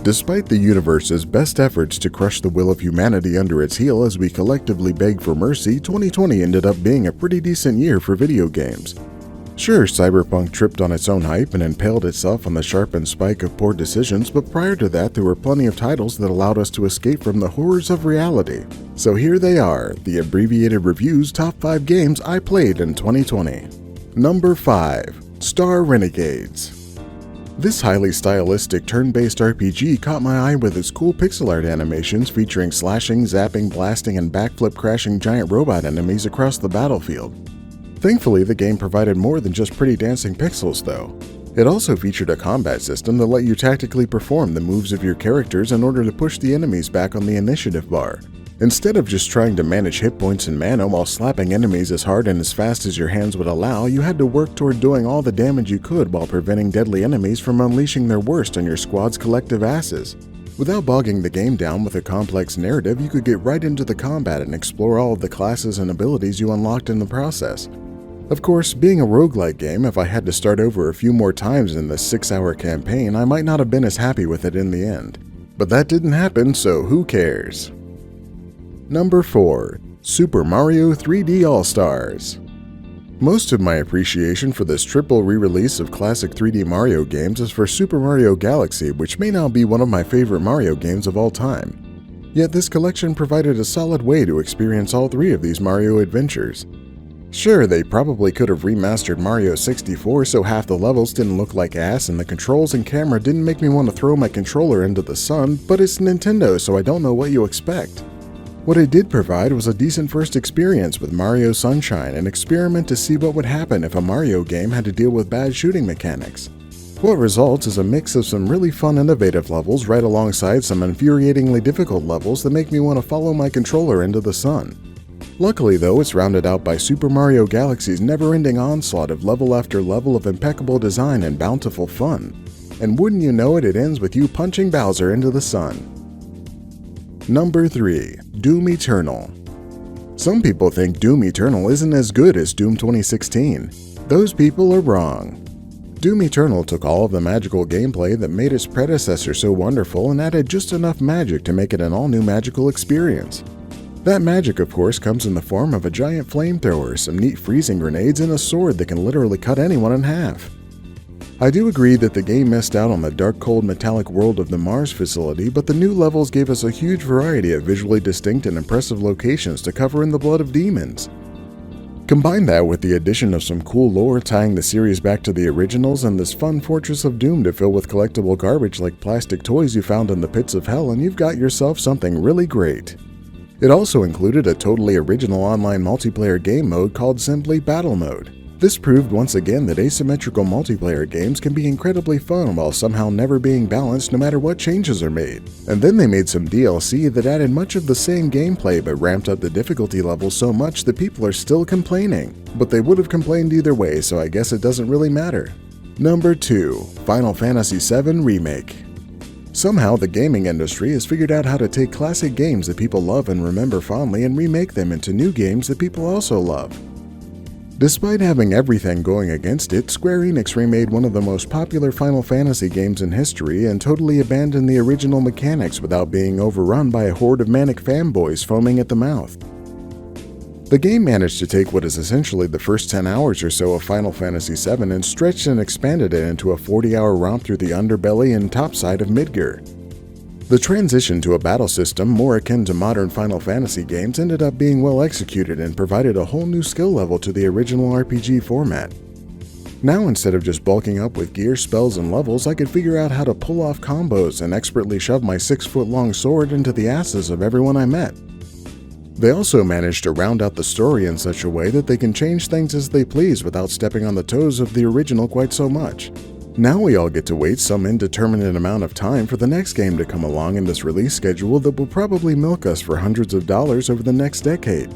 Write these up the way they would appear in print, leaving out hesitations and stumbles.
Despite the universe's best efforts to crush the will of humanity under its heel as we collectively beg for mercy, 2020 ended up being a pretty decent year for video games. Sure, Cyberpunk tripped on its own hype and impaled itself on the sharpened spike of poor decisions, but prior to that there were plenty of titles that allowed us to escape from the horrors of reality. So here they are, the abbreviated reviews top 5 games I played in 2020. Number 5. Star Renegades. This highly stylistic turn-based RPG caught my eye with its cool pixel art animations featuring slashing, zapping, blasting, and backflip crashing giant robot enemies across the battlefield. Thankfully, the game provided more than just pretty dancing pixels, though. It also featured a combat system that let you tactically perform the moves of your characters in order to push the enemies back on the initiative bar. Instead of just trying to manage hit points and mana while slapping enemies as hard and as fast as your hands would allow, you had to work toward doing all the damage you could while preventing deadly enemies from unleashing their worst on your squad's collective asses. Without bogging the game down with a complex narrative, you could get right into the combat and explore all of the classes and abilities you unlocked in the process. Of course, being a roguelike game, if I had to start over a few more times in this 6-hour campaign, I might not have been as happy with it in the end. But that didn't happen, so who cares? Number 4. Super Mario 3D All-Stars. Most of my appreciation for this triple re-release of classic 3D Mario games is for Super Mario Galaxy, which may now be one of my favorite Mario games of all time. Yet this collection provided a solid way to experience all 3 of these Mario adventures. Sure, they probably could have remastered Mario 64 so half the levels didn't look like ass and the controls and camera didn't make me want to throw my controller into the sun, but it's Nintendo, so I don't know what you expect. What it did provide was a decent first experience with Mario Sunshine, an experiment to see what would happen if a Mario game had to deal with bad shooting mechanics. What results is a mix of some really fun innovative levels right alongside some infuriatingly difficult levels that make me want to follow my controller into the sun. Luckily though, it's rounded out by Super Mario Galaxy's never-ending onslaught of level after level of impeccable design and bountiful fun. And wouldn't you know it, it ends with you punching Bowser into the sun. Number 3. Doom Eternal. Some people think Doom Eternal isn't as good as Doom 2016. Those people are wrong. Doom Eternal took all of the magical gameplay that made its predecessor so wonderful and added just enough magic to make it an all-new magical experience. That magic, of course, comes in the form of a giant flamethrower, some neat freezing grenades, and a sword that can literally cut anyone in half. I do agree that the game missed out on the dark, cold, metallic world of the Mars facility, but the new levels gave us a huge variety of visually distinct and impressive locations to cover in the blood of demons. Combine that with the addition of some cool lore tying the series back to the originals and this fun fortress of doom to fill with collectible garbage like plastic toys you found in the pits of hell, and you've got yourself something really great. It also included a totally original online multiplayer game mode called simply Battle Mode. This proved once again that asymmetrical multiplayer games can be incredibly fun while somehow never being balanced no matter what changes are made. And then they made some DLC that added much of the same gameplay but ramped up the difficulty level so much that people are still complaining. But they would have complained either way, so I guess it doesn't really matter. Number 2. Final Fantasy VII Remake. Somehow the gaming industry has figured out how to take classic games that people love and remember fondly and remake them into new games that people also love. Despite having everything going against it, Square Enix remade one of the most popular Final Fantasy games in history and totally abandoned the original mechanics without being overrun by a horde of manic fanboys foaming at the mouth. The game managed to take what is essentially the first 10 hours or so of Final Fantasy VII and stretched and expanded it into a 40-hour romp through the underbelly and topside of Midgar. The transition to a battle system more akin to modern Final Fantasy games ended up being well executed and provided a whole new skill level to the original RPG format. Now instead of just bulking up with gear, spells, and levels, I could figure out how to pull off combos and expertly shove my 6-foot-long sword into the asses of everyone I met. They also managed to round out the story in such a way that they can change things as they please without stepping on the toes of the original quite so much. Now we all get to wait some indeterminate amount of time for the next game to come along in this release schedule that will probably milk us for hundreds of dollars over the next decade.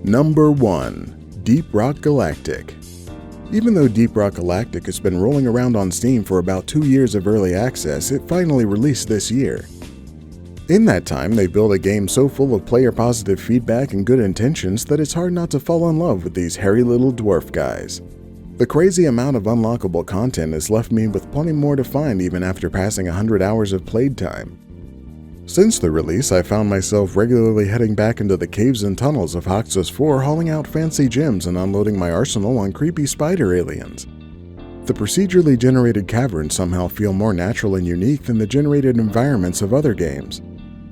Number 1. Deep Rock Galactic. Even though Deep Rock Galactic has been rolling around on Steam for about 2 years of early access, it finally released this year. In that time, they built a game so full of player-positive feedback and good intentions that it's hard not to fall in love with these hairy little dwarf guys. The crazy amount of unlockable content has left me with plenty more to find even after passing 100 hours of played time. Since the release, I found myself regularly heading back into the caves and tunnels of Hoxus 4, hauling out fancy gems and unloading my arsenal on creepy spider aliens. The procedurally generated caverns somehow feel more natural and unique than the generated environments of other games.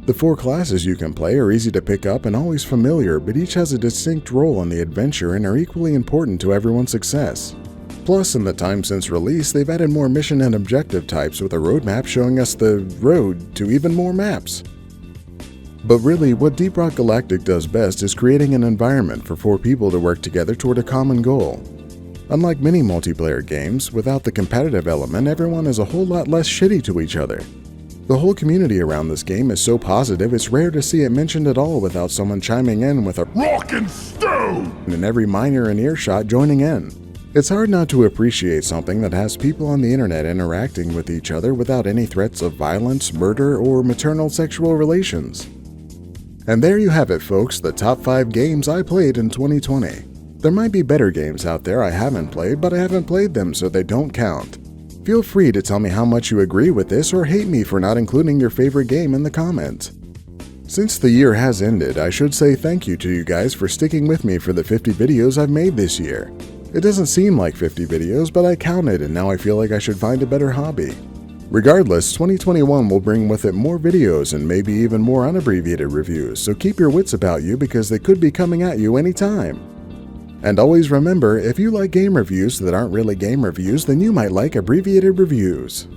The 4 classes you can play are easy to pick up and always familiar, but each has a distinct role in the adventure and are equally important to everyone's success. Plus, in the time since release, they've added more mission and objective types with a roadmap showing us the road to even more maps. But really, what Deep Rock Galactic does best is creating an environment for 4 people to work together toward a common goal. Unlike many multiplayer games, without the competitive element, everyone is a whole lot less shitty to each other. The whole community around this game is so positive, it's rare to see it mentioned at all without someone chiming in with a "rock and stone" and every minor in earshot joining in. It's hard not to appreciate something that has people on the internet interacting with each other without any threats of violence, murder, or maternal sexual relations. And there you have it, folks, the top 5 games I played in 2020. There might be better games out there I haven't played, but I haven't played them, so they don't count. Feel free to tell me how much you agree with this or hate me for not including your favorite game in the comments. Since the year has ended, I should say thank you to you guys for sticking with me for the 50 videos I've made this year. It doesn't seem like 50 videos, but I counted and now I feel like I should find a better hobby. Regardless, 2021 will bring with it more videos and maybe even more unabbreviated reviews, so keep your wits about you because they could be coming at you anytime. And always remember, if you like game reviews that aren't really game reviews, then you might like abbreviated reviews.